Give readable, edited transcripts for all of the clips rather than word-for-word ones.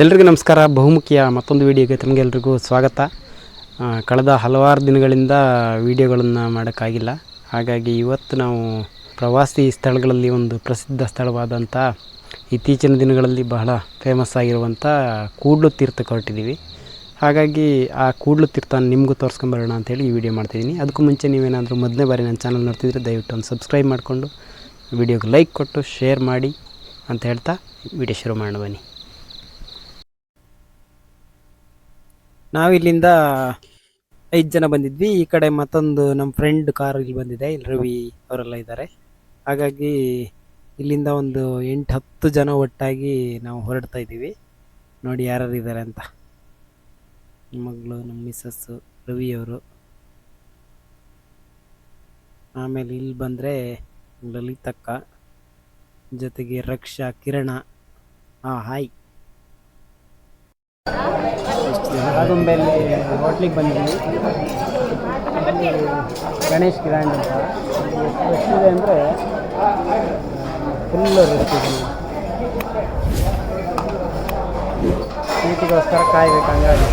ಎಲ್ರಿಗೂ ನಮಸ್ಕಾರ. ಬಹುಮುಖಿಯ ಮತ್ತೊಂದು ವಿಡಿಯೋಗೆ ತಮಗೆಲ್ರಿಗೂ ಸ್ವಾಗತ. ಕಳೆದ ಹಲವಾರು ದಿನಗಳಿಂದ ವಿಡಿಯೋಗಳನ್ನು ಮಾಡೋಕ್ಕಾಗಿಲ್ಲ. ಹಾಗಾಗಿ ಇವತ್ತು ನಾವು ಪ್ರವಾಸಿ ಸ್ಥಳಗಳಲ್ಲಿ ಒಂದು ಪ್ರಸಿದ್ಧ ಸ್ಥಳವಾದಂಥ ಇತ್ತೀಚಿನ ದಿನಗಳಲ್ಲಿ ಬಹಳ ಫೇಮಸ್ ಆಗಿರುವಂಥ ಕೂಡ್ಲು ತೀರ್ಥಕ್ಕೆ ಹೊರಟಿದ್ದೀವಿ. ಹಾಗಾಗಿ ಆ ಕೂಡ್ಲು ತೀರ್ಥ ನಿಮಗೂ ತೋರಿಸ್ಕೊಂಬರೋಣ ಅಂಥೇಳಿ ಈ ವಿಡಿಯೋ ಮಾಡ್ತಿದ್ದೀನಿ. ಅದಕ್ಕೂ ಮುಂಚೆ ನೀವೇನಾದರೂ ಮೊದಲನೇ ಬಾರಿ ನನ್ನ ಚಾನಲ್ ನೋಡ್ತಿದ್ರೆ ದಯವಿಟ್ಟು ಒಂದು ಸಬ್ಸ್ಕ್ರೈಬ್ ಮಾಡಿಕೊಂಡು ವಿಡಿಯೋಗೆ ಲೈಕ್ ಕೊಟ್ಟು ಶೇರ್ ಮಾಡಿ ಅಂತ ಹೇಳ್ತಾ ವಿಡಿಯೋ ಶುರು ಮಾಡೋಣ ಬನ್ನಿ. ನಾವಿಲ್ಲಿಂದ 5 ಜನ ಬಂದಿದ್ವಿ. ಈ ಕಡೆ ಮತ್ತೊಂದು ನಮ್ಮ ಫ್ರೆಂಡ್ ಕಾರ್ ಇಲ್ಲಿ ಬಂದಿದೆ. ಇಲ್ಲಿ ರವಿ ಅವರೆಲ್ಲ ಇದ್ದಾರೆ. ಹಾಗಾಗಿ ಇಲ್ಲಿಂದ ಒಂದು 8-10 ಜನ ಒಟ್ಟಾಗಿ ನಾವು ಹೊರಡ್ತಾ ಇದ್ದೀವಿ. ನೋಡಿ ಯಾರ್ಯಾರು ಇದ್ದಾರೆ ಅಂತ. ನಮ್ಮ ಮಗಳು, ನಮ್ಮ ಮಿಸ್ಸಸ್ಸು, ರವಿಯವರು. ಆಮೇಲೆ ಇಲ್ಲಿ ಬಂದರೆ ಲಲಿತಕ್ಕ, ಜೊತೆಗೆ ರಕ್ಷಾ, ಕಿರಣ. ಹಾಯ್. ಆಗುಂಬೆಯಲ್ಲಿ ಹೋಟ್ಲಿಗೆ ಬಂದಿದ್ದೀವಿ. ಗಣೇಶ್ ಗ್ರ್ಯಾಂಡ್ ಅಂತ ಎಷ್ಟಿದೆ ಅಂದರೆ ಫುಲ್ಲು ಇರ್ತೀವಿ. ಸೀಟಿಗೋಸ್ಕರ ಕಾಯ್ಬೇಕು. ಹಂಗಾಗಿ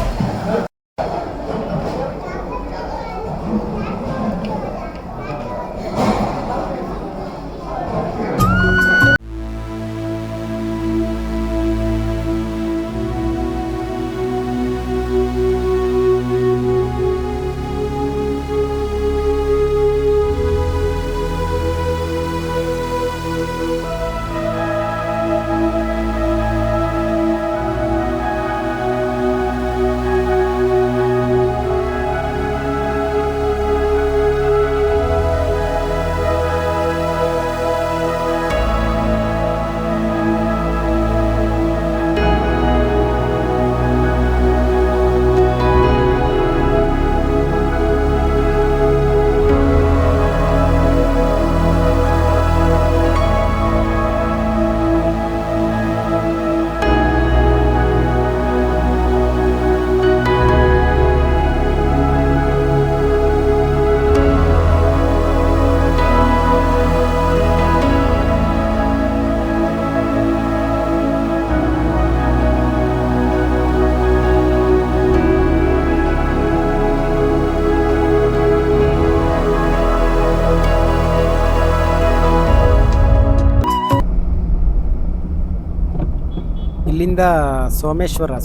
ಇಲ್ಲಿಂದ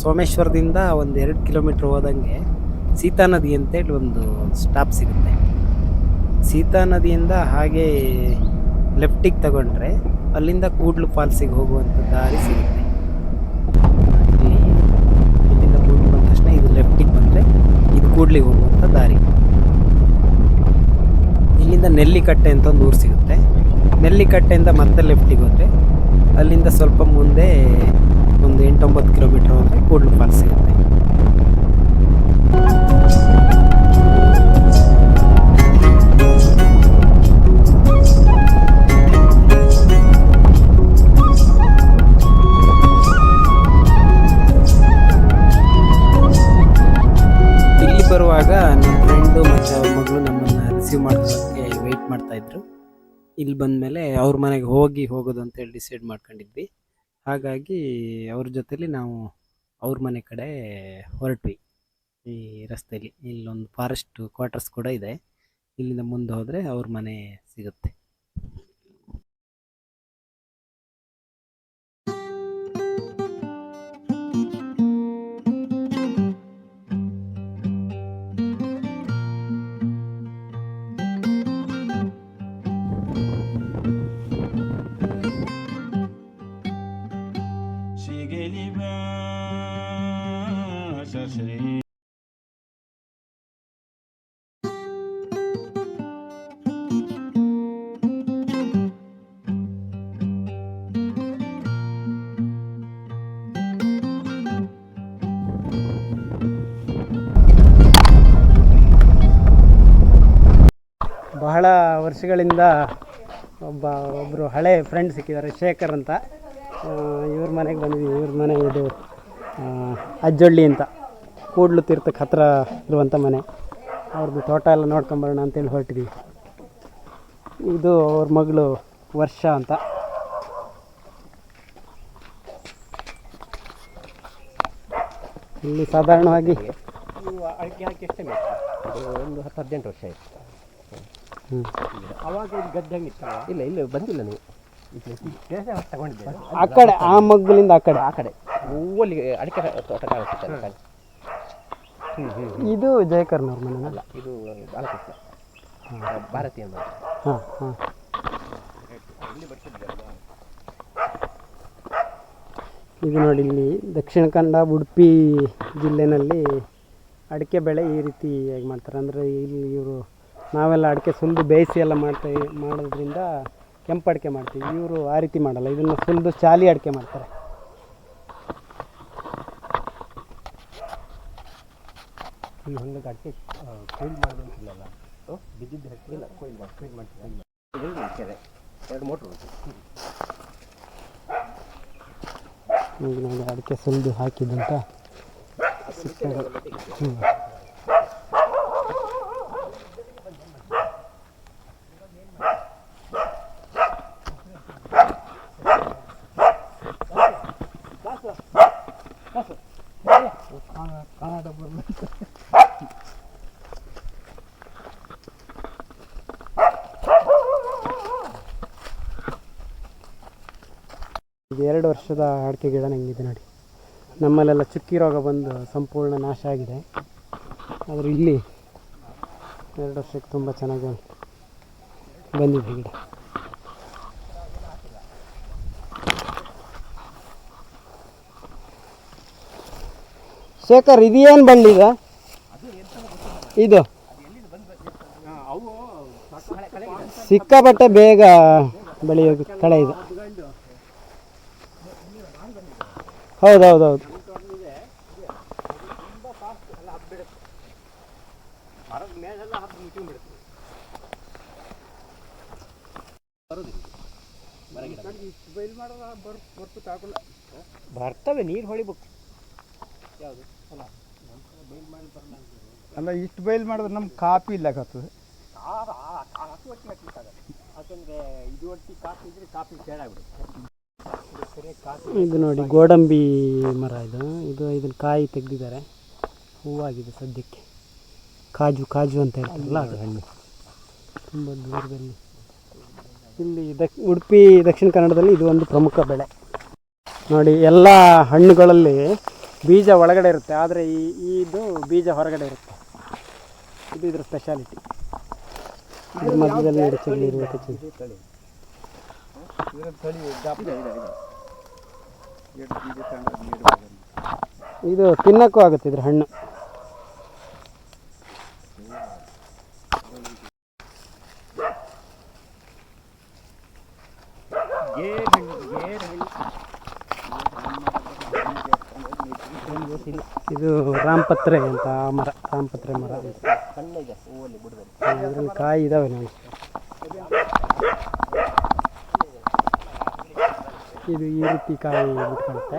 ಸೋಮೇಶ್ವರದಿಂದ ಒಂದು 2 ಕಿಲೋಮೀಟ್ರ್ ಹೋದಂಗೆ ಸೀತಾ ನದಿ ಅಂತೇಳಿ ಒಂದು ಸ್ಟಾಪ್ ಸಿಗುತ್ತೆ. ಸೀತಾ ನದಿಯಿಂದ ಹಾಗೆ ಲೆಫ್ಟಿಗೆ ತಗೊಂಡ್ರೆ ಅಲ್ಲಿಂದ ಕೂಡ್ಲು ಫಾಲ್ಸಿಗೆ ಹೋಗುವಂಥ ದಾರಿ ಸಿಗುತ್ತೆ. ಇಲ್ಲಿಂದ ಕೂಡ್ಲು ಬಂದ ತಕ್ಷಣ ಇದು ಲೆಫ್ಟಿಗೆ ಬಂದರೆ ಇದು ಕೂಡ್ಲಿಗೆ ಹೋಗುವಂಥ ದಾರಿ. ಇಲ್ಲಿಂದ ನೆಲ್ಲಿಕಟ್ಟೆ ಅಂತ ಒಂದು ಊರು ಸಿಗುತ್ತೆ. ನೆಲ್ಲಿಕಟ್ಟೆಯಿಂದ ಮತ್ತೆ ಲೆಫ್ಟಿಗೆ ಹೋದರೆ ಅಲ್ಲಿಂದ ಸ್ವಲ್ಪ ಮುಂದೆ ಒಂದು 8-9 ಕಿಲೋಮೀಟ್ರ್ ಹೋದರೆ ಕೂಡ್ಲು ಫಾಲ್ಸ್ ಸಿಗುತ್ತೆ. ಇಲ್ಲಿ ಬರುವಾಗ ನಮ್ಮ ಫ್ರೆಂಡು ಮತ್ತು ಅವ್ರ ಮಗಳು ನಮ್ಮನ್ನು ರಿಸೀವ್ ಮಾಡೋದಕ್ಕೆ ವೆಯ್ಟ್ ಮಾಡ್ತಾಯಿದ್ರು. ಇಲ್ಲಿ ಬಂದಮೇಲೆ ಅವ್ರ ಮನೆಗೆ ಹೋಗೋದು ಅಂತೇಳಿ ಡಿಸೈಡ್ ಮಾಡ್ಕೊಂಡಿದ್ವಿ. ಹಾಗಾಗಿ ಅವ್ರ ಜೊತೆಲಿ ನಾವು ಅವ್ರ ಮನೆ ಕಡೆ ಹೊರಟ್ವಿ. ಈ ರಸ್ತೆಯಲ್ಲಿ ಇಲ್ಲೊಂದು ಫಾರೆಸ್ಟ್ ಕ್ವಾರ್ಟರ್ಸ್ ಕೂಡ ಇದೆ. ಇಲ್ಲಿಂದ ಮುಂದೆ ಹೋದರೆ ಅವ್ರ ಮನೆ ಸಿಗುತ್ತೆ. ಬಹಳ ವರ್ಷಗಳಿಂದ ಒಬ್ಬರು ಹಳೆ ಫ್ರೆಂಡ್ ಸಿಕ್ಕಿದ್ದಾರೆ, ಶೇಖರ್ ಅಂತ. ಇವ್ರ ಮನೆಗೆ ಬಂದಿದ್ದೀವಿ. ಇವ್ರ ಮನೆ ಇದು ಅಜ್ಜೊಳ್ಳಿ ಅಂತ, ಕೂಡ್ಲು ತೀರ್ಥಕ್ಕೆ ಹತ್ತಿರ ಇರುವಂಥ ಮನೆ. ಅವ್ರದ್ದು ತೋಟ ಎಲ್ಲ ನೋಡ್ಕೊಂಬರೋಣ ಅಂತೇಳಿ ಹೊರಟಿದ್ದೀವಿ. ಇದು ಅವ್ರ ಮಗಳು ವರ್ಷ ಅಂತ. ಇಲ್ಲಿ ಸಾಧಾರಣವಾಗಿ ಇವು ಅಡಿಕೆ ಹಾಕಿ ಎಷ್ಟೇ ಬೇಕು ಒಂದು 10-18 ವರ್ಷ ಆಯಿತು. ಅವಾಗ ಇಲ್ಲಿ ಗದ್ದೆ ಹಂಗಿತ್ತಲ್ಲ? ಇಲ್ಲ ಇಲ್ಲ ಬಂದಿಲ್ಲ ನೀವು ತಗೊಂಡಿದ್ದೆ ಆ ಕಡೆ ಆ ಮಗ್ಗಲಿಂದ ಆ ಕಡೆ ಹೂವಲ್ಲಿ ಅಡಿಕೆ ತೋಟ ಕಾಣಿಸುತ್ತೆ. ಇದು ಜಯಕರ್ನವ್ರ ಮನೆನಲ್ಲ? ಇದು ಬಾಲಕೃಷ್ಣ ಭಾರತೀಯ ಮನೆ. ಹಾಂ ಹಾಂ. ಇದು ನೋಡಿ, ಇಲ್ಲಿ ದಕ್ಷಿಣ ಕನ್ನಡ ಉಡುಪಿ ಜಿಲ್ಲೆಯಲ್ಲಿ ಅಡಿಕೆ ಬೆಳೆ ಈ ರೀತಿ ಹೇಗೆ ಮಾಡ್ತಾರೆ ಅಂದರೆ, ಇಲ್ಲಿ ಇವರು ನಾವೆಲ್ಲ ಅಡಿಕೆ ಸುಲಿದು ಬೇಯಿಸಿ ಎಲ್ಲ ಮಾಡೋದ್ರಿಂದ ಕೆಂಪು ಅಡಿಕೆ ಮಾಡ್ತೀವಿ. ಇವರು ಆ ರೀತಿ ಮಾಡಲ್ಲ, ಇದನ್ನು ಸುಲಿದು ಚಾಲಿ ಅಡಿಕೆ ಮಾಡ್ತಾರೆ. ಈ ಹೊಂದಕ್ಕೆ ಅಡಿಕೆ ಕೊಯ್ಲು ಮಾಡೋದಿಲ್ಲಲ್ಲ, ಬಿದ್ದಿದ್ದು ಇಲ್ಲ ಕೊಯ್ಲು ಮಾಡ್ತೀವಿ. 2 ಮೋಟ್ರು ನೋಡಿ, ಅಡಿಕೆ ಸುಲಿದು ಹಾಕಿದ್ದಂತ ಸಿಪ್ಪೆಗಳು. ಇದು 2 ವರ್ಷದ ಅಡಿಕೆ ಗಿಡ ಹೆಂಗಿದೆ ನೋಡಿ. ನಮ್ಮಲ್ಲೆಲ್ಲ ಚುಕ್ಕಿ ರೋಗ ಬಂದು ಸಂಪೂರ್ಣ ನಾಶ ಆಗಿದೆ. ಆದರೆ ಇಲ್ಲಿ 2 ವರ್ಷಕ್ಕೆ ತುಂಬ ಚೆನ್ನಾಗಿ ಬಂದಿದೆ ಗಿಡ. ಶೇಖರ್, ಇದೇನು ಬಳ್ಳಿ ಈಗ? ಇದು ಸಿಕ್ಕಾಪಟ್ಟೆ ಬೇಗ ಬೆಳೆಯೋ ಕಳೆ ಇದು. ಹೌದೌದೌದು. ಬರ್ತವೆ, ನೀರು ಹೊಳಿಬೇಕು. ಯಾವುದು ಅಲ್ಲ, ಇಷ್ಟು ಬಯಲು ಮಾಡಿದ್ರೆ ನಮ್ಗೆ ಕಾಪಿ ಇಲ್ಲಕತ್ತದ. ಯಾಕಂದರೆ ಇದು ಒಟ್ಟು ಕಾಫಿ ಇದ್ರೆ ಕಾಫಿ ಕೇಳಾಗ್ಬಿಡುತ್ತೆ. ಇದು ನೋಡಿ, ಗೋಡಂಬಿ ಮರ ಇದನ್ನು ಕಾಯಿ ತೆಗೆದಿದ್ದಾರೆ. ಹೂವಾಗಿದೆ ಸದ್ಯಕ್ಕೆ. ಕಾಜು ಅಂತ ಹೇಳ್ತಾರಲ್ಲ ಅದು ಹಣ್ಣು. ತುಂಬ ದೂರದಲ್ಲಿ ಇಲ್ಲಿ ಉಡುಪಿ ದಕ್ಷಿಣ ಕನ್ನಡದಲ್ಲಿ ಇದು ಒಂದು ಪ್ರಮುಖ ಬೆಳೆ ನೋಡಿ. ಎಲ್ಲ ಹಣ್ಣುಗಳಲ್ಲಿ ಬೀಜ ಒಳಗಡೆ ಇರುತ್ತೆ, ಆದರೆ ಇದು ಬೀಜ ಹೊರಗಡೆ ಇರುತ್ತೆ. ಇದು ಇದರ ಸ್ಪೆಷಾಲಿಟಿ. ಇದ್ರ ಮಧ್ಯದಲ್ಲಿ ಚಳಿ ಇರಬೇಕು. ಇದು ತಿನ್ನಕ್ಕೂ ಆಗುತ್ತೆ ಇದ್ರ ಹಣ್ಣು. ಇದು ರಾಮಪತ್ರೆ ಅಂತ ಮರ, ರಾಮಪತ್ರೆ ಮರ. ಇದರಲ್ಲಿ ಕಾಯಿ ಇದಾವೆ ನೋಡಿ. ಇದು ಈ ರೀತಿ ಕಾಯಿ ಬಿಟ್ಕೊಳುತ್ತೆ.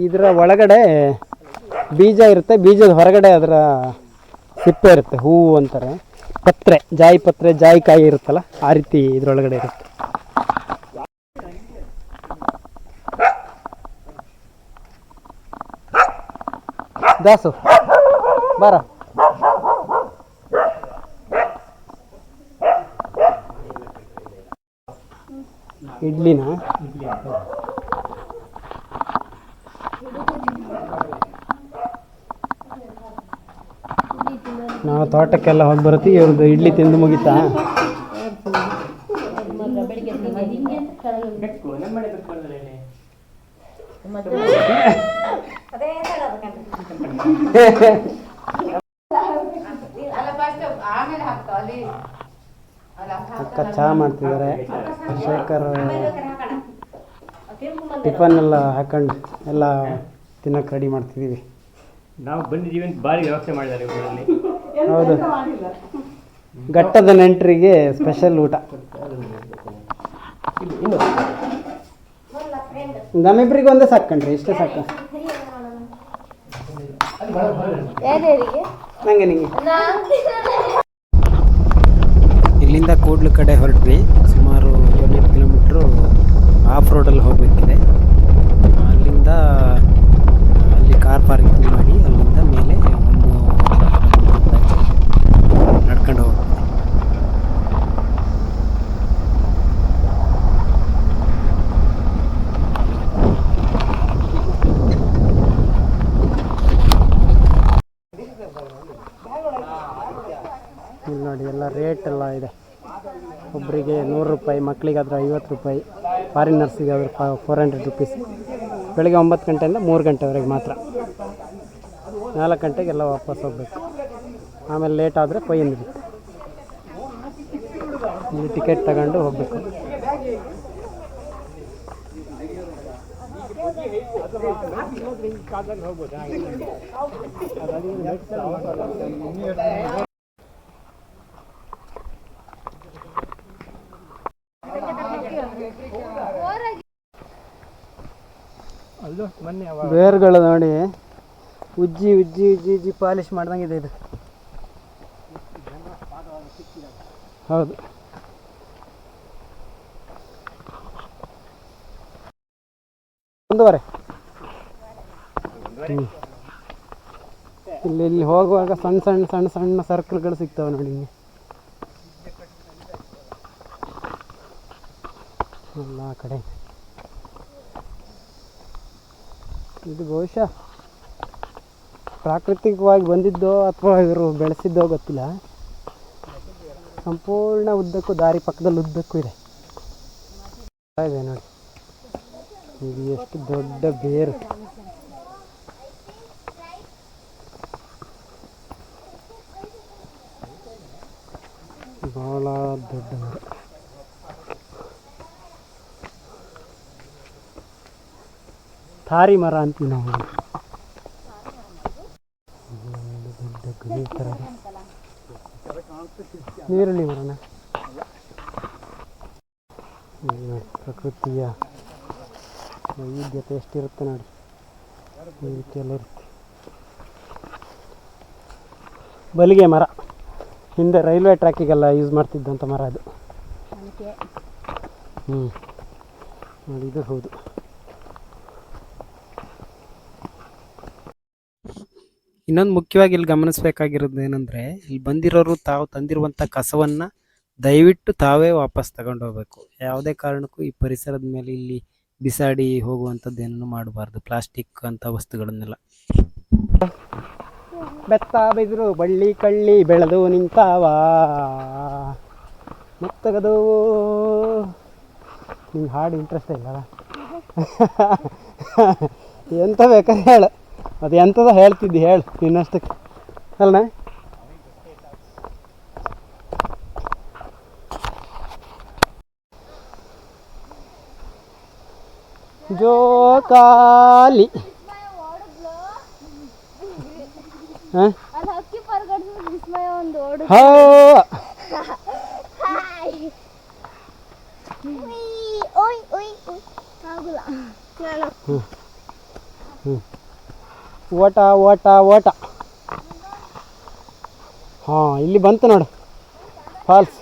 ಇದರ ಒಳಗಡೆ ಬೀಜ ಇರುತ್ತೆ, ಬೀಜದ ಹೊರಗಡೆ ಅದರ ಸಿಪ್ಪೆ ಇರುತ್ತೆ, ಹೂವು ಅಂತಾರೆ. ಪತ್ರೆ, ಜಾಯಿ ಕಾಯಿ ಇರುತ್ತಲ್ಲ, ಆ ರೀತಿ ಇದರೊಳಗಡೆ ಇರುತ್ತೆ. ದಾಸು ಬಾರ. ಇಡ್ಲಿನ ನಾವು ತೋಟಕ್ಕೆಲ್ಲ ಹೋಗಿ ಬರ್ತೀವಿ. ಇವ್ರದ್ದು ಇಡ್ಲಿ ತಿಂದು ಮುಗಿತಾ? ಅಕ್ಕ ಚಹಾ ಮಾಡ್ತಿದ್ದಾರೆ. ಶೇಖರ್ ಟಿಫನ್ ಎಲ್ಲ ಹಾಕೊಂಡು ಎಲ್ಲ ತಿನ್ನಕ್ಕೆ ರೆಡಿ ಮಾಡ್ತಿದ್ದೀವಿ. ನಾವು ಬಂದಿದ್ದೀವಿ ಅಂತ ಭಾರಿ ವ್ಯವಸ್ಥೆ ಮಾಡಿದ್ದಾರೆ ಊರಲ್ಲಿ. ಹೌದು, ಘಟ್ಟದ ನೆಂಟರಿಗೆ ಸ್ಪೆಷಲ್ ಊಟ. ನಮ್ಮಿಬ್ಬರಿಗೆ ಒಂದೇ ಸಾಕಣ್ರಿ, ಇಷ್ಟೇ ಸಾಕು. ನಂಗೆ ನಿಂಗೆ ಇಲ್ಲಿಂದ ಕೂಡ್ಲು ಕಡೆ ಹೊರಟ್ವಿ. ಸುಮಾರು 18 ಕಿಲೋಮೀಟ್ರು ಆಫ್ ರೋಡಲ್ಲಿ ಹೋಗಬೇಕಿದೆ. ಅಲ್ಲಿಂದ ಅಲ್ಲಿ ಕಾರ್ ರೇಟ್ ಎಲ್ಲ ಇದೆ. ಒಬ್ಬರಿಗೆ 100 ರೂಪಾಯಿ, ಮಕ್ಕಳಿಗಾದ್ರೆ 50 ರೂಪಾಯಿ, ಫಾರಿನರ್ಸಿಗಾದ್ರೆ 400 ರುಪೀಸ್. ಬೆಳಗ್ಗೆ 9 ಗಂಟೆಯಿಂದ 3 ಗಂಟೆವರೆಗೆ ಮಾತ್ರ. 4 ಗಂಟೆಗೆಲ್ಲ ವಾಪಸ್ ಹೋಗಬೇಕು. ಆಮೇಲೆ ಲೇಟ್ ಆದರೆ ಫೈನ್ ಇರುತ್ತೆ. ಇಲ್ಲಿ ಟಿಕೆಟ್ ತಗೊಂಡು ಹೋಗಬೇಕು. ಬೇರುಗಳು ನೋಡಿ, ಉಜ್ಜಿ ಉಜ್ಜಿ ಉಜ್ಜಿ ಉಜ್ಜಿ ಪಾಲಿಶ್ ಮಾಡ್ದಂಗಿದೆ ಇದು. ಹೌದು, ಒಂದೂವರೆ. ಇಲ್ಲಿ ಹೋಗುವಾಗ ಸಣ್ಣ ಸಣ್ಣ ಸಣ್ಣ ಸಣ್ಣ ಸರ್ಕಲ್ಗಳು ಸಿಗ್ತವೆ ನೋಡಿ ಹಿಂಗೆ ಎಲ್ಲ ಕಡೆ. ಇದು ಬಹುಶಃ ಪ್ರಾಕೃತಿಕವಾಗಿ ಬಂದಿದ್ದೋ ಅಥವಾ ಇವರು ಬೆಳೆಸಿದ್ದೋ ಗೊತ್ತಿಲ್ಲ. ಸಂಪೂರ್ಣ ಉದ್ದಕ್ಕೂ ದಾರಿ ಪಕ್ಕದಲ್ಲಿ ಉದ್ದಕ್ಕೂ ಇದೆ ನೋಡಿ. ಇದು ಎಷ್ಟು ದೊಡ್ಡ ಬೇರು. ಭಾಳ ದೊಡ್ಡ ಮರ. ಥಾರಿ ಮರ ಅಂತೀವಿ ನಾವು. ದೊಡ್ಡ ಗಲಿ ಥರ ನೀರುಳ್ಳಿ ಮರನ. ಪ್ರಕೃತಿಯ ವೈವಿಧ್ಯತೆ ಎಷ್ಟಿರುತ್ತೆ ನೋಡಿ, ಈ ರೀತಿಯೆಲ್ಲ ಇರುತ್ತೆ. ಬಲಿಗೆ ಮರ, ಹಿಂದೆ ರೈಲ್ವೆ ಟ್ರ್ಯಾಕಿಗೆಲ್ಲ ಯೂಸ್ ಮಾಡ್ತಿದ್ದಂಥ ಮರ ಅದು. ನೋಡಿ ಇದು ಹೌದು. ಇನ್ನೊಂದು ಮುಖ್ಯವಾಗಿ ಇಲ್ಲಿ ಗಮನಿಸಬೇಕಾಗಿರೋದು ಏನಂದರೆ, ಇಲ್ಲಿ ಬಂದಿರೋರು ತಾವು ತಂದಿರುವಂಥ ಕಸವನ್ನು ದಯವಿಟ್ಟು ತಾವೇ ವಾಪಸ್ ತಗೊಂಡು ಹೋಗಬೇಕು. ಯಾವುದೇ ಕಾರಣಕ್ಕೂ ಈ ಪರಿಸರದ ಮೇಲೆ ಇಲ್ಲಿ ಬಿಸಾಡಿ ಹೋಗುವಂಥದ್ದೇನೂ ಮಾಡಬಾರ್ದು, ಪ್ಲಾಸ್ಟಿಕ್ ಅಂತ ವಸ್ತುಗಳನ್ನೆಲ್ಲ. ಬೆತ್ತ ಬೆದರು ಬಳ್ಳಿ ಕಳ್ಳಿ ಬೆಳೆದು ನಿಂತಾವ ಮುತ್ತಗದು. ನಿಮ್ಗೆ ಹಾಡು ಇಂಟ್ರೆಸ್ಟ್ ಇಲ್ಲಲ್ಲ? ಎಂತ ಬೇಕಾದ್ರೆ ಹೇಳು, ಅದು ಎಂಥದ ಹೇಳ್ತಿದ್ದಿ ಹೇಳು ನಿನ್ನಷ್ಟಕ್ಕೆ ಅಲ್ಲ. ಜೋಕಾಲಿ ಓಟ ಓಟ ಓಟ. ಹಾಂ, ಇಲ್ಲಿ ಬಂತು ನೋಡು ಫಾಲ್ಸ್.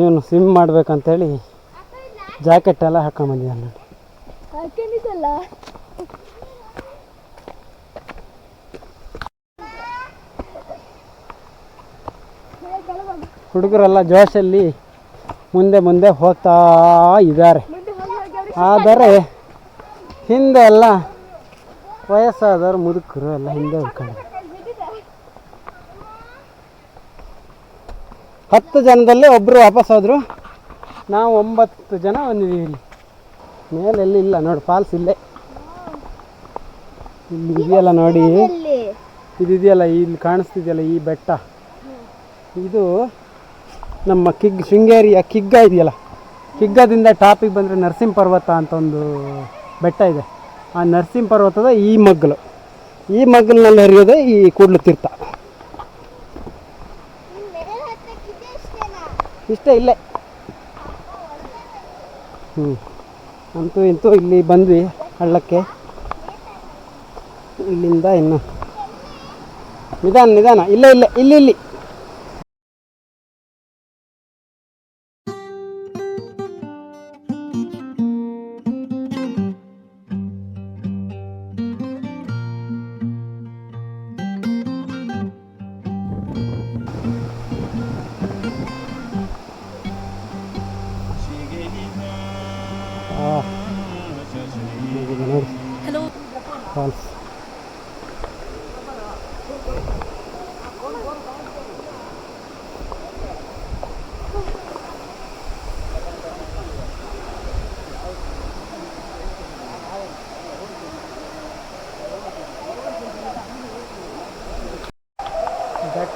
ಇವನು ಸ್ವಿಮ್ ಮಾಡ್ಬೇಕಂತೇಳಿ ಜಾಕೆಟ್ ಎಲ್ಲ ಹಾಕೊಂಬಂದಿದ್ದ ನೋಡಿ. ಹುಡುಗರೆಲ್ಲ ಜೋಶಲ್ಲಿ ಮುಂದೆ ಮುಂದೆ ಹೋಗ್ತಾ ಇದ್ದಾರೆ. ಆದರೆ ಹಿಂದೆ ಎಲ್ಲ ವಯಸ್ಸಾದವರು ಮುದುಕರು ಎಲ್ಲ ಹಿಂದೆ ಉಳ್ಕೊಂಡಿದ್ದಾರೆ. 10 ಜನದಲ್ಲಿ ಒಬ್ಬರು ವಾಪಸ್ ಹೋದರು. ನಾವು 9 ಜನ ಬಂದಿದ್ದೀವಿ. ಇಲ್ಲಿ ಮೇಲೆಲ್ಲಿ ಇಲ್ಲ ನೋಡಿ, ಫಾಲ್ಸ್ ಇಲ್ಲೇ ಇಲ್ಲಿ ಇದೆಯಲ್ಲ ನೋಡಿ. ಇದಿದೆಯಲ್ಲ ಇಲ್ಲಿ ಕಾಣಿಸ್ತಿದೆಯಲ್ಲ ಈ ಬೆಟ್ಟ, ಇದು ನಮ್ಮ ಶೃಂಗೇರಿಯ ಕಿಗ್ಗ ಇದೆಯಲ್ಲ, ಕಿಗ್ಗದಿಂದ ಟಾಪಿಗೆ ಬಂದರೆ ನರಸಿಂಹ ಪರ್ವತ ಅಂತ ಒಂದು ಬೆಟ್ಟ ಇದೆ. ಆ ನರಸಿಂಹ ಪರ್ವತದ ಈ ಮಗ್ಗಲಿನಲ್ಲಿ ಹರಿಯೋದೇ ಈ ಕೂಡ್ಲು ತೀರ್ಥ. ಇಷ್ಟೇ ಇಲ್ಲೇ. ಅಂತೂ ಇಂತೂ ಇಲ್ಲಿ ಬಂದ್ವಿ ಹಳ್ಳಕ್ಕೆ. ಇಲ್ಲಿಂದ ಇನ್ನು ನಿಧಾನ ಇಲ್ಲಿ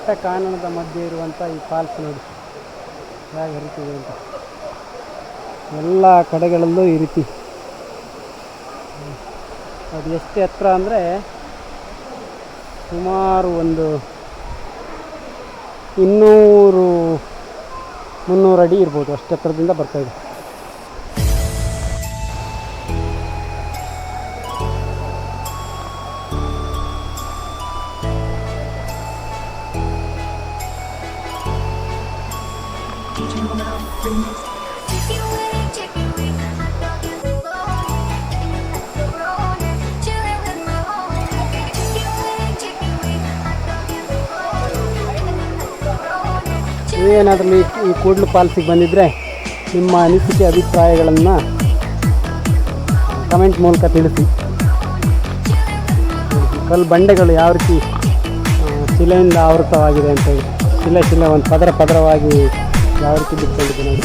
ದಟ್ಟ ಕಾನನದ ಮಧ್ಯೆ ಇರುವಂಥ ಈ ಫಾಲ್ಸ್ ನೋಡಿ ಹೇಗೆ ಹರಿತಿದೆ ಅಂತ. ಎಲ್ಲ ಕಡೆಗಳಲ್ಲೂ ಈ ರೀತಿ ಅದು ಎಷ್ಟು ಎತ್ತರ ಅಂದರೆ ಸುಮಾರು ಒಂದು 200-300 ಅಡಿ ಇರ್ಬೋದು, ಅಷ್ಟು ಎತ್ತರದಿಂದ ಬರ್ತಾಯಿದೆ. ನೀವೇನಾದರೂ ಈ ಕೂಡ್ಲು ಫಾಲ್ಸಿಗೆ ಬಂದಿದ್ದರೆ ನಿಮ್ಮ ಅನಿಸಿಕೆ ಅಭಿಪ್ರಾಯಗಳನ್ನು ಕಮೆಂಟ್ ಮೂಲಕ ತಿಳಿಸಿ. ಕಲ್ಲು ಬಂಡೆಗಳು ಯಾವ ರೀತಿ ಶಿಲೆಯಿಂದ ಆವೃತವಾಗಿದೆ ಅಂತೇಳಿ, ಶಿಲೆ ಒಂದು ಪದರವಾಗಿ ಯಾವ ರೀತಿ ಬಿಟ್ಕೊಂಡಿದೆ ನೋಡಿ.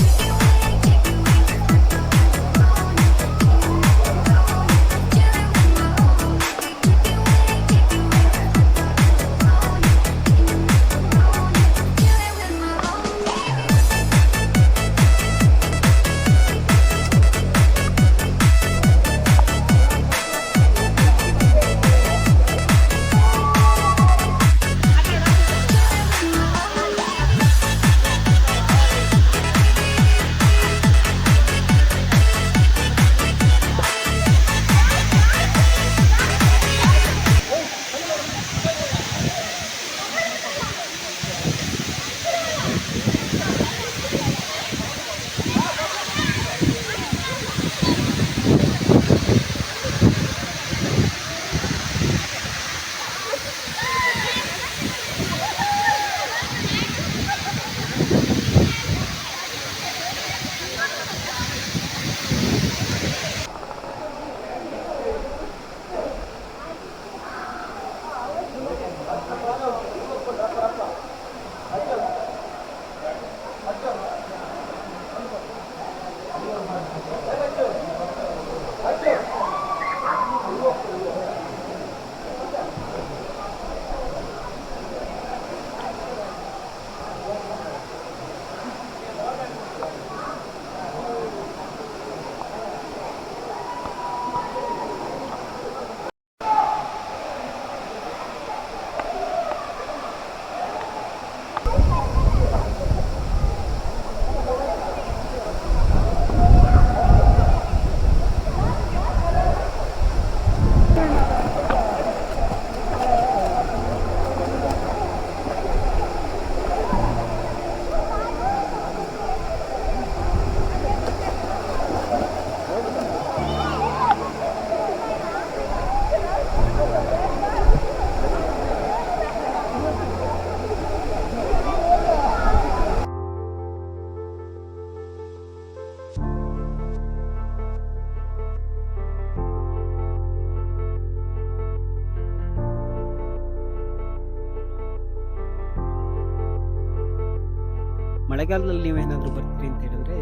ಮಳೆಗಾಲದಲ್ಲಿ ನೀವೇನಾದರೂ ಬರ್ತೀರಿ ಅಂತ ಹೇಳಿದ್ರೆ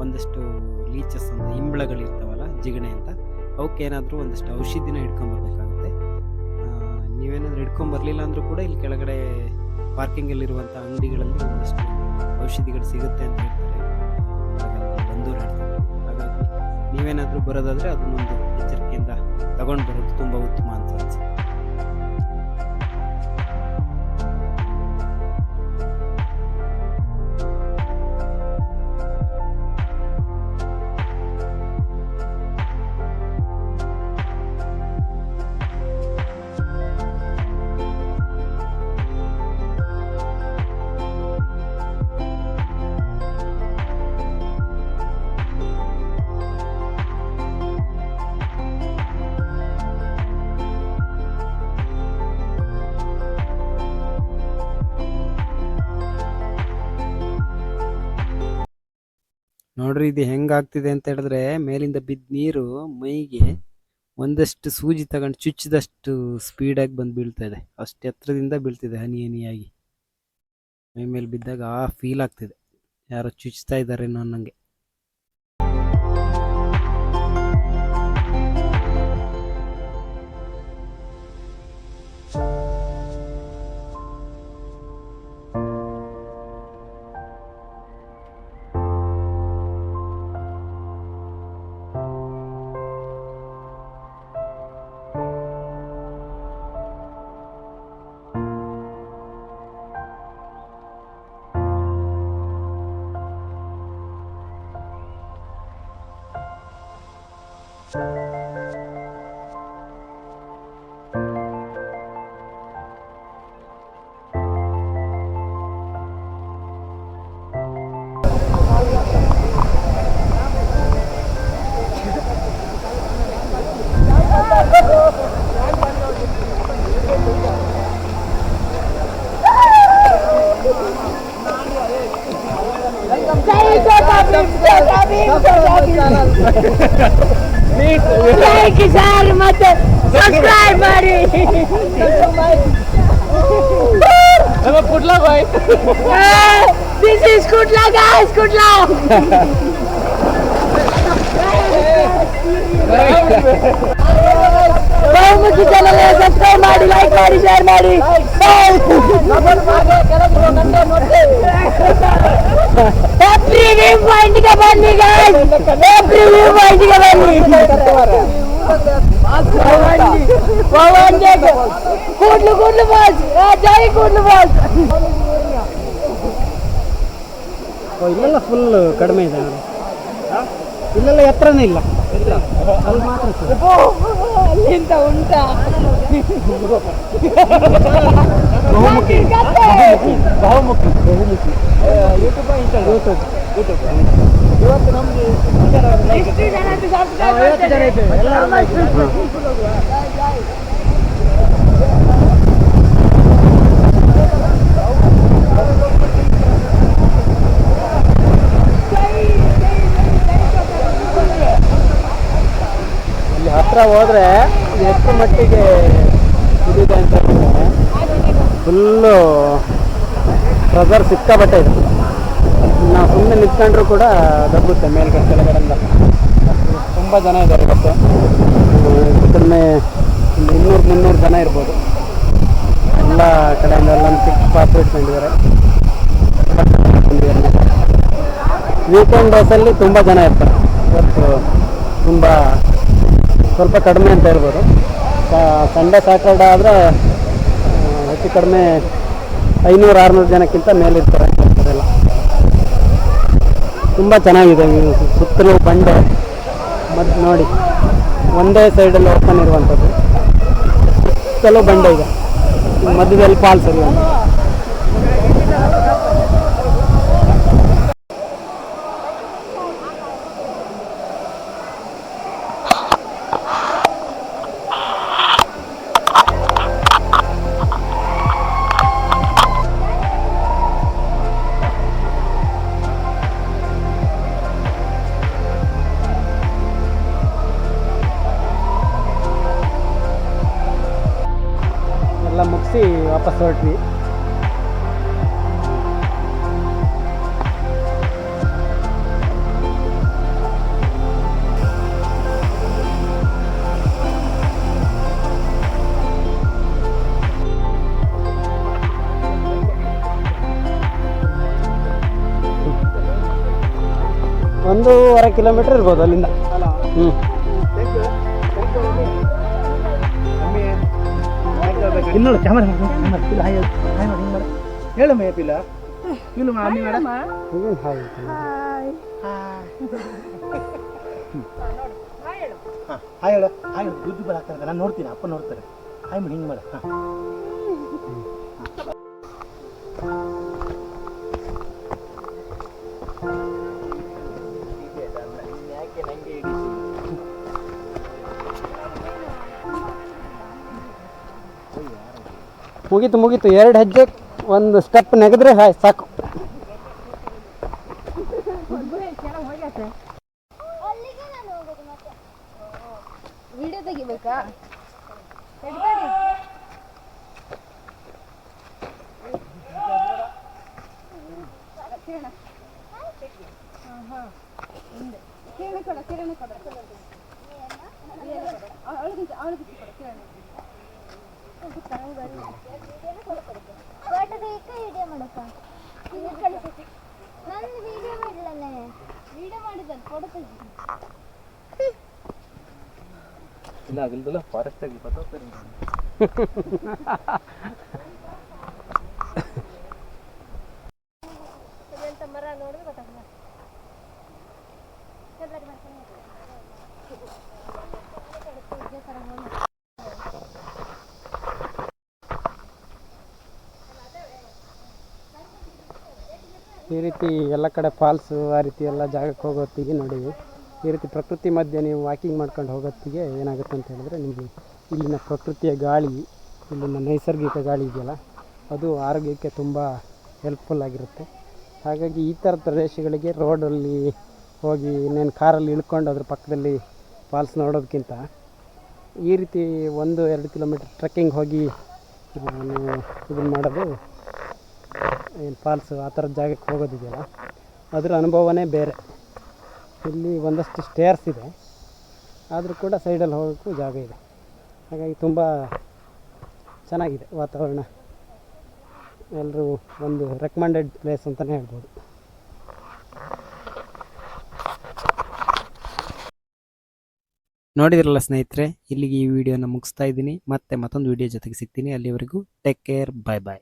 ಒಂದಷ್ಟು ಲೀಚಸ್ ಅಂತ ಇಂಬಳಗಳಿರ್ತಾವಲ್ಲ, ಜಿಗಣೆ ಅಂತ, ಅವಕ್ಕೇನಾದರೂ ಒಂದಷ್ಟು ಔಷಧಿನ ಹಿಡ್ಕೊಂಬರ್ಬೇಕಾಗುತ್ತೆ. ನೀವೇನಾದರೂ ಹಿಡ್ಕೊಂಬರ್ಲಿಲ್ಲ ಅಂದರೂ ಕೂಡ ಇಲ್ಲಿ ಕೆಳಗಡೆ ಪಾರ್ಕಿಂಗಲ್ಲಿರುವಂಥ ಅಂಗಡಿಗಳಲ್ಲಿ ಒಂದಷ್ಟು ಔಷಧಿಗಳು ಸಿಗುತ್ತೆ ಅಂತ ಹೇಳ್ತಾರೆ, ಬಂದೂರು ಹೇಳ್ತಾರೆ. ಹಾಗಾಗಿ ನೀವೇನಾದರೂ ಬರೋದಾದರೆ ಅದನ್ನೊಂದು ಎಚ್ಚರಿಕೆಯಿಂದ ತಗೊಂಡು ಬರೋದು ತುಂಬ ಉತ್ತಮ ಅಂತ ಅನಿಸುತ್ತೆ. ನೋಡ್ರಿ ಇದು ಹೆಂಗಾಗ್ತಿದೆ ಅಂತ ಹೇಳಿದ್ರೆ, ಮೇಲಿಂದ ಬಿದ್ದ ನೀರು ಮೈಗೆ ಒಂದಷ್ಟು ಸೂಜಿ ತಗೊಂಡು ಚುಚ್ಚಿದಷ್ಟು ಸ್ಪೀಡಾಗಿ ಬಂದು ಬೀಳ್ತಾ ಇದೆ. ಅಷ್ಟು ಎತ್ತರದಿಂದ ಬೀಳ್ತಿದೆ, ಹನಿ ಹನಿಯಾಗಿ ಮೈ ಮೇಲೆ ಬಿದ್ದಾಗ ಆ ಫೀಲ್ ಆಗ್ತಿದೆ, ಯಾರೋ ಚುಚ್ತಾ ಇದ್ದಾರೇನೋ ಅನ್ನಂಗೆ. ಲೈಕ್ ಶೇರ್ ಮತ್ತೆ ಸಬ್ಸ್ಕ್ರೈಬ್ ಮಾಡಿ. This is Kutla guys, Kutla. ಬಹುಮುಖಿ ಚಾನಲ್ ಸಬ್ಸ್ಕ್ರೈಬ್ ಮಾಡಿ, ಲೈಕ್ ಮಾಡಿ, ಶೇರ್ ಮಾಡಿ. ಎವ್ರಿ ವ್ಯೂ ಪಾಯಿಂಟ್ ಗೆ ಬನ್ನಿ guys, ಎವ್ರಿ ವ್ಯೂ ಪಾಯಿಂಟ್ ಗೆ ಬನ್ನಿ. ಕೂಡ್ಲು ಕೂಡ್ಲು ಬಾಸ್, ಜೈ ಕೂಡ್ಲು ಬಾಸ್. ಇಲ್ಲೆಲ್ಲ ಫುಲ್ ಕಡಿಮೆ ಇದೆ ನೋಡಿ. ಇಲ್ಲೆಲ್ಲ ಎತ್ತರನೇ ಇಲ್ಲ, ಅಲ್ಲಿ ಮಾತ್ರ ಅಲ್ಲಿಂದ ಉಂಟಾ ಬಹುಮುಖಿ ಯೂಟ್ಯೂಬ್ ಇವತ್ತು ನಮಗೆ 50 ಜನ ಇದ್ದೇವೆ ಎಲ್ಲರೂ ಇಲ್ಲಿ ಹತ್ರ ಹೋದ್ರೆ ಎಷ್ಟು ಮಟ್ಟಿಗೆ ಇದಿದೆ ಅಂತ ಹೇಳಿದ್ರೆ ಫುಲ್ಲು ಪ್ರೆಸರ್ ಸಿಕ್ಕಾಬಟ್ಟೆ ಇದೆ. ನಾವು ಸುಮ್ಮನೆ ನಿಂತ್ಕೊಂಡ್ರೂ ಕೂಡ ದಬ್ಬುತ್ತೆ ಮೇಲ್ಗಡೆ ಕೆಳಗಡೆಯಿಂದ. ತುಂಬ ಜನ ಇದ್ದಾರೆ ಇವತ್ತು, ಕಡಿಮೆ 200-300 ಜನ ಇರ್ಬೋದು. ಎಲ್ಲ ಕಡೆಯಿಂದ ಎಲ್ಲ ಸಿಕ್ಸ್ ಪಾಸ್ ಇಟ್ಕೊಂಡಿದ್ದಾರೆ. ವೀಕೆಂಡ್ ಡೇಸಲ್ಲಿ ತುಂಬ ಜನ ಇರ್ತಾರೆ. ಇವತ್ತು ತುಂಬ ಸ್ವಲ್ಪ ಕಡಿಮೆ ಅಂತ ಹೇಳ್ಬೋದು. ಸಂಡೇ ಸ್ಯಾಟರ್ಡೆ ಆದರೆ ಹೆಚ್ಚು ಕಡಿಮೆ 500-600 ಜನಕ್ಕಿಂತ ಮೇಲಿರ್ತಾರೆ ಎಲ್ಲ. ತುಂಬ ಚೆನ್ನಾಗಿದೆ ಸುತ್ತಲೂ ಬಂಡೆ. ಮತ್ತು ನೋಡಿ ಒಂದೇ ಸೈಡಲ್ಲಿ ಓಪನ್ ಇರುವಂಥದ್ದು, ಸುತ್ತಲೂ ಬಂಡೆ ಇದೆ, ಮಧ್ಯದಲ್ಲಿ ಫಾಲ್ಸ್ ಇರುವಂಥ. ಎಲ್ಲ ಮುಗಿಸಿ ವಾಪಸ್ ಹೊರಟ್ವಿ. ಒಂದೂವರೆ ಕಿಲೋಮೀಟರ್ ಇರ್ಬೋದು ಅಲ್ಲಿಂದ. ಇನ್ನೊಂದು ಕ್ಯಾಮರಾ ಹೇಳು ಮೇಪಿಲ್ಲ ಇನ್ನು ಮಾಮಿ ಮೇಡಮ್ ಹಾಯ್ ಹೇಳು ಹಾಯ್ ದುಡ್ಡು ಬರಾಕ್ತಾರೆ. ನಾನು ನೋಡ್ತೀನಿ, ಅಪ್ಪ ನೋಡ್ತಾರೆ. ಹಾಯ್ ಮಾಡಿ ಹಿಂಗೆ ಮಾಡ. ಮುಗೀತು 2 ಹೆಜ್ಜೆ ಒಂದು ಸ್ಟೆಪ್ ನೆಗೆದ್ರೆ ಸಾಕು. ವಿಡಿಯೋ ತೆಗಿಬೇಕಾ? ಫಾರೆಸ್ಟ್ ಆಗಿ ಮರ ನೋಡಿದ್ರೆ ಗೊತ್ತಾಗಲ್ಲ. ಈ ರೀತಿ ಎಲ್ಲ ಕಡೆ ಫಾಲ್ಸು ಆ ರೀತಿ ಎಲ್ಲ ಜಾಗಕ್ಕೆ ಹೋಗೋತ್ತಿಗೆ ನೋಡಿ, ಈ ರೀತಿ ಪ್ರಕೃತಿ ಮಧ್ಯೆ ನೀವು ವಾಕಿಂಗ್ ಮಾಡ್ಕೊಂಡು ಹೋಗೋತ್ತಿಗೆ ಏನಾಗುತ್ತೆ ಅಂತ ಹೇಳಿದ್ರೆ, ನಿಮಗೆ ಇಲ್ಲಿನ ಪ್ರಕೃತಿಯ ಗಾಳಿ, ಇಲ್ಲಿನ ನೈಸರ್ಗಿಕ ಗಾಳಿ ಇದೆಯಲ್ಲ, ಅದು ಆರೋಗ್ಯಕ್ಕೆ ತುಂಬ ಹೆಲ್ಪ್ಫುಲ್ ಆಗಿರುತ್ತೆ. ಹಾಗಾಗಿ ಈ ಥರ ಪ್ರದೇಶಗಳಿಗೆ ರೋಡಲ್ಲಿ ಹೋಗಿ ಇನ್ನೇನು ಕಾರಲ್ಲಿ ಇಳ್ಕೊಂಡು ಅದ್ರ ಪಕ್ಕದಲ್ಲಿ ಫಾಲ್ಸ್ ನೋಡೋದಕ್ಕಿಂತ ಈ ರೀತಿ 1-2 ಕಿಲೋಮೀಟ್ರ್ ಟ್ರೆಕ್ಕಿಂಗ್ ಹೋಗಿ ನೀವು ಇದನ್ನು ಮಾಡೋದು, ಏನು ಫಾಲ್ಸು ಆ ಥರದ ಜಾಗಕ್ಕೆ ಹೋಗೋದಿದೆಯಲ್ಲ, ಅದರ ಅನುಭವನೇ ಬೇರೆ. ಇಲ್ಲಿ ಒಂದಷ್ಟು ಸ್ಟೇರ್ಸ್ ಇದೆ, ಆದರೂ ಕೂಡ ಸೈಡಲ್ಲಿ ಹೋಗೋಕ್ಕೂ ಜಾಗ ಇದೆ. ಹಾಗಾಗಿ ತುಂಬ ಚೆನ್ನಾಗಿದೆ ವಾತಾವರಣ. ಎಲ್ಲರೂ ಒಂದು ರೆಕಮೆಂಡೆಡ್ ಪ್ಲೇಸ್ ಅಂತಲೇ ಹೇಳ್ಬೋದು. ನೋಡಿದ್ರಲ್ಲ ಸ್ನೇಹಿತರೆ, ಇಲ್ಲಿಗೆ ಈ ವಿಡಿಯೋನ ಮುಗಿಸ್ತಾ ಇದ್ದೀನಿ. ಮತ್ತೆ ಮತ್ತೊಂದು ವಿಡಿಯೋ ಜೊತೆಗೆ ಸಿಗ್ತೀನಿ. ಅಲ್ಲಿವರೆಗೂ ಟೇಕ್ ಕೇರ್, ಬಾಯ್ ಬಾಯ್.